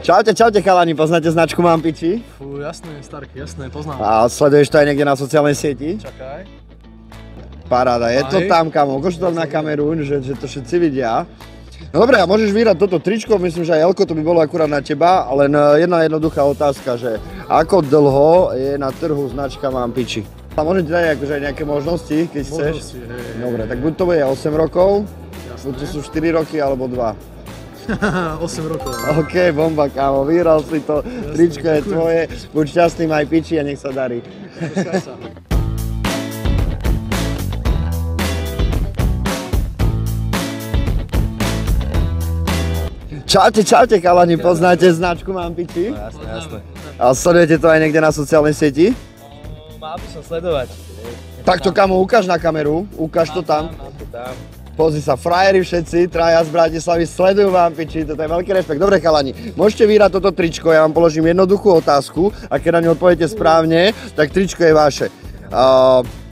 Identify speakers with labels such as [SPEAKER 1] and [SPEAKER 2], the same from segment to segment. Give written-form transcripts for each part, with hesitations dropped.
[SPEAKER 1] Čaute chalani, poznáte značku Mampiči?
[SPEAKER 2] Fú, jasné, Stark, jasné, poznám.
[SPEAKER 1] A sleduješ to aj niekde na sociálnej sieti?
[SPEAKER 2] Čakaj.
[SPEAKER 1] Paráda, je to tam, kamo, ukáž to na kameru, že to všetci vidia. No dobre, a môžeš vyrať toto tričko, myslím, že aj Elko to by bolo akurát na teba, len jedna jednoduchá otázka, že ako dlho je na trhu značka Mampiči? A môžem ti dať akože aj nejaké možnosti, keď chceš? Dobre, tak buď to bude 8 rokov, buď to sú 4 roky, alebo 2.
[SPEAKER 2] 8 rokov.
[SPEAKER 1] OK, bomba, kámo, vyhral si to, tričko je tvoje, buď šťastný, maj piči a nech sa darí. Čaute chalani, poznáte značku Mampiči?
[SPEAKER 3] No jasné.
[SPEAKER 1] A sledujete to aj niekde na sociálnej sieti?
[SPEAKER 3] Mal by som sledovať.
[SPEAKER 1] Tak to kamo, ukáž na kameru, ukáž to tam.
[SPEAKER 3] Mám to tam.
[SPEAKER 1] Pozri sa, frajeri všetci, traja z Bratislavy sledujú Mampiči, toto je veľký rešpekt. Dobre chalani, môžete vyrať toto tričko, ja vám položím jednoduchú otázku a keď na ňu odpoviete správne, tak tričko je vaše.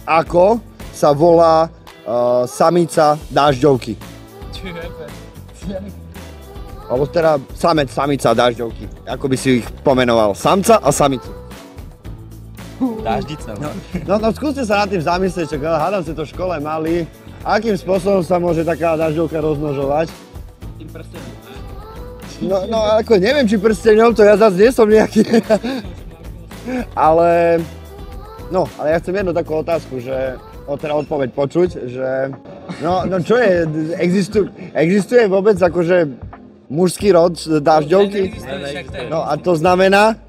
[SPEAKER 1] Ako sa volá samica dážďovky? Alebo teda samec, samica dážďovky, ako by si ich pomenoval? Samca a samicu.
[SPEAKER 3] Dáždica.
[SPEAKER 1] No skúste sa nad tým zamyslieť, čo hádam si to v škole mali. Akým spôsobom sa môže taká dažďovka rozmnožovať?
[SPEAKER 3] Tým prstenom.
[SPEAKER 1] No ako neviem, či prsteňom, to ja zase nie som nejaký. ale ja chcem jednu takú otázku, že teda odpoveď počuť, že no čo je, existuje vôbec akože mužský rod dažďovky? No a to znamená?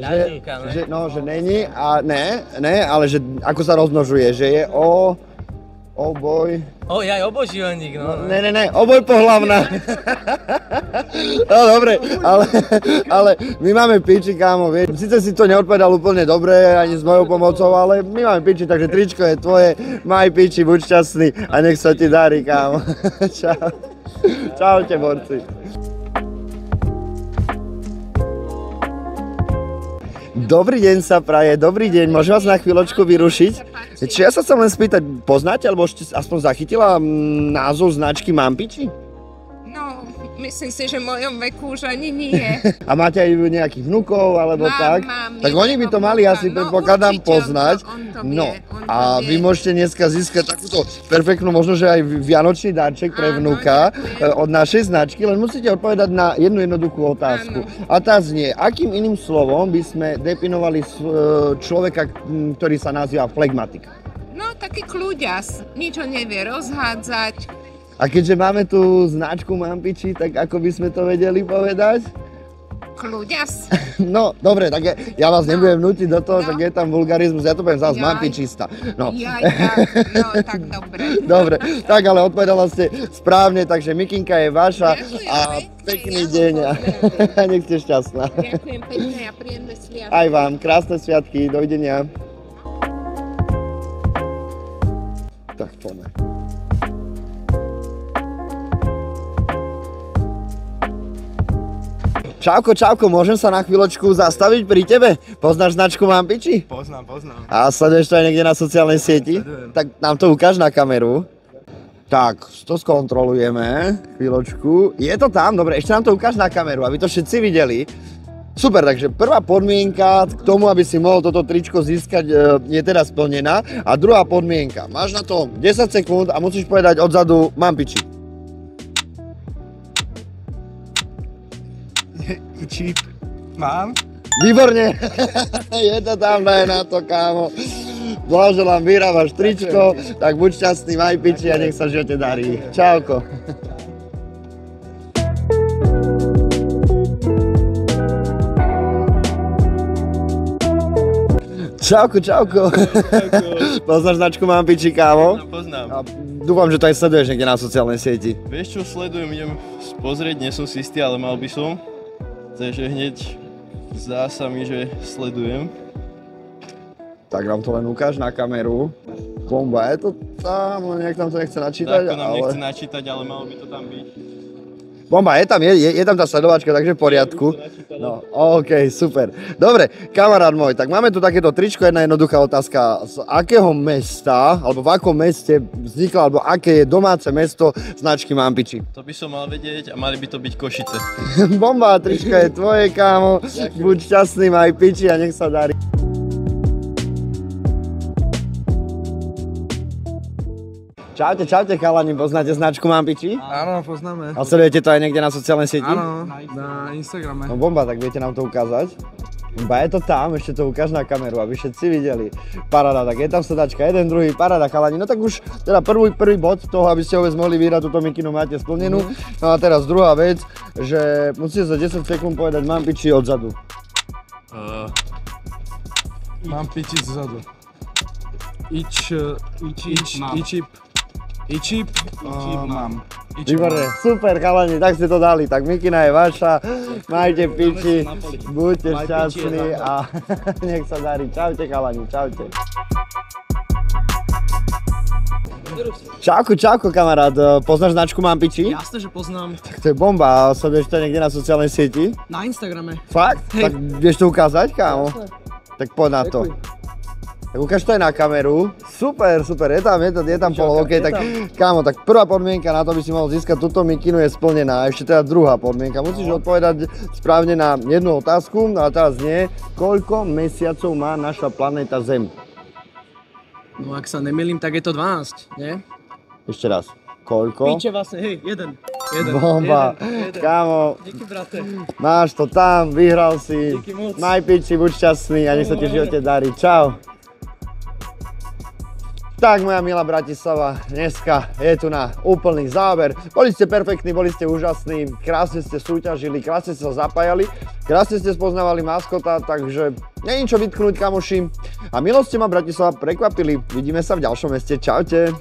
[SPEAKER 1] Že není a ne, ale že ako sa rozmnožuje, že je oboj...
[SPEAKER 3] Obožívaník, no.
[SPEAKER 1] Ne, oboj pohlavná. No dobre, ale my máme piči, kámo, vieš. Sice si to neodpovedal úplne dobre, ani s mojou pomocou, ale my máme piči, takže tričko je tvoje. Maj piči, buď šťastný a nech sa ti darí, kámo. Čau. Čaute, borci. Dobrý deň sa praje, dobrý deň, môžem vás na chvíľočku vyrušiť? Či ja sa chcem len spýtať, poznáte, alebo ešte aspoň zachytila názov značky Mampiči?
[SPEAKER 4] No, myslím si, že v mojom veku už ani nie.
[SPEAKER 1] A máte aj nejakých vnukov, alebo tak?
[SPEAKER 4] Mám,
[SPEAKER 1] tak oni by to mali asi, predpokladám, poznať.
[SPEAKER 4] On
[SPEAKER 1] Vy môžete dneska získať takúto perfektnú, možno, že aj vianočný darček pre vnuka od našej značky, len musíte odpovedať na jednu jednoduchú otázku. A tá znie, akým iným slovom by sme definovali človeka, ktorý sa nazýva flegmatik?
[SPEAKER 4] No, taký kľúďas, nič ho nevie rozhádzať.
[SPEAKER 1] A keďže máme tu značku Mampiči, tak ako by sme to vedeli povedať?
[SPEAKER 4] Kľúďas?
[SPEAKER 1] No, dobre, tak ja vás nebudem nútiť do toho, tak je tam vulgarizmus, ja to poviem zás Mampičista. No.
[SPEAKER 4] Tak dobre.
[SPEAKER 1] Dobre, tak ale odpovedala ste správne, takže mikinka je vaša a pekný deň a nech ste šťastná.
[SPEAKER 4] Ďakujem pekne a príjemné sviatky.
[SPEAKER 1] Aj vám, krásne sviatky, dovidenia. Tak poďme. Čauko, môžem sa na chvíľočku zastaviť pri tebe? Poznáš značku Mampiči?
[SPEAKER 2] Poznám.
[SPEAKER 1] A sleduješ to aj niekde na sociálnej sieti?
[SPEAKER 2] Sledujem.
[SPEAKER 1] Tak nám to ukáž na kameru. Tak, to skontrolujeme, chvíľočku. Je to tam, dobre, ešte nám to ukáž na kameru, aby to všetci videli. Super, takže prvá podmienka k tomu, aby si mohol toto tričko získať, je teda splnená. A druhá podmienka, máš na to 10 sekúnd a musíš povedať odzadu Mampiči.
[SPEAKER 2] Čip. Mám?
[SPEAKER 1] Výborne, je to tam, daj na to, kámo. Blahoželám, vyrábaš tričko, tak buď šťastný, maj piči a nech sa v živote darí. Čauko. Čauko. Poznáš značku Mampiči, kámo?
[SPEAKER 2] Poznám.
[SPEAKER 1] A dúfam, že to aj sleduješ niekde na sociálnej sieti.
[SPEAKER 2] Vieš čo, sledujem, idem pozrieť, nie som si istý, ale mal by som. Takže hneď zdá sa mi, že sledujem.
[SPEAKER 1] Tak nám to len ukáž na kameru. Bomba, je to tam, nejak nám to nechce načítať,
[SPEAKER 2] Tak to nám nechce načítať, ale malo by to tam byť.
[SPEAKER 1] Bomba, je tam tá sledovačka, takže v poriadku. No, OK, super. Dobre, kamarát môj, tak máme tu takéto tričko, jedna jednoduchá otázka. Z akého mesta, alebo v akom meste vzniklo, alebo aké je domáce mesto značky Mampiči?
[SPEAKER 2] To by som mal vedieť a mali by to byť Košice.
[SPEAKER 1] Bomba, tričko je tvoje, kámo. Buď šťastný, maj piči a nech sa darí. Čaute, chalani, poznáte značku Mampiči?
[SPEAKER 5] Áno, poznáme.
[SPEAKER 1] A sledujete to aj niekde na sociálnej sieti?
[SPEAKER 5] Áno, na Instagrame.
[SPEAKER 1] No bomba, tak viete nám to ukázať? Ba je to tam, ešte to ukáž na kameru, aby všetci videli. Paráda, tak je tam sedačka, jeden, druhý, paráda, chalani. No tak už teda prvý bod toho, aby ste vôbec mohli vyhrať túto mikinu, máte splnenú. No a teraz druhá vec, že musíte za 10 sekúnd povedať Mampiči odzadu.
[SPEAKER 5] Mám piči zozadu. Ičip, mám.
[SPEAKER 1] Výborné, super chalani, tak ste to dali, tak mikina je vaša, majte piči, buďte šťastní a nech sa darí. Čaute chalani, čaute. Čauko kamarát, poznáš značku Mampiči?
[SPEAKER 6] Jasné, že poznám.
[SPEAKER 1] Tak to je bomba, sleduješ to niekde na sociálnej sieti?
[SPEAKER 6] Na Instagrame.
[SPEAKER 1] Fakt?
[SPEAKER 6] Hej.
[SPEAKER 1] Tak vieš to ukázať, kámo? Tak poď na to. Tak ukáž to aj na kameru. Super, je tam polo, OK, tak kámo, tak prvá podmienka na to, aby si mohol získať túto mikinu je splnená. A ešte teda druhá podmienka. Musíš odpovedať správne na jednu otázku, a teraz nie. Koľko mesiacov má naša planéta Zem?
[SPEAKER 6] No ak sa nemýlim, tak je to 12, nie?
[SPEAKER 1] Ešte raz. Koľko?
[SPEAKER 6] Píče vlastne, hej, jeden.
[SPEAKER 1] Bomba. Kámo,
[SPEAKER 6] Díky, brate.
[SPEAKER 1] máš to tam, vyhral si.
[SPEAKER 6] Díky moc.
[SPEAKER 1] Maj piči, buď šťastný a nech sa ti v živote darí. Čau. Tak, moja milá Bratislava, dneska je tu na úplný záver. Boli ste perfektní, boli ste úžasní, krásne ste súťažili, krásne ste sa zapájali, krásne ste spoznávali maskota, takže nie je čo vytknúť, kamoši. A milo ste ma, Bratislava, prekvapili. Vidíme sa v ďalšom meste. Čaute.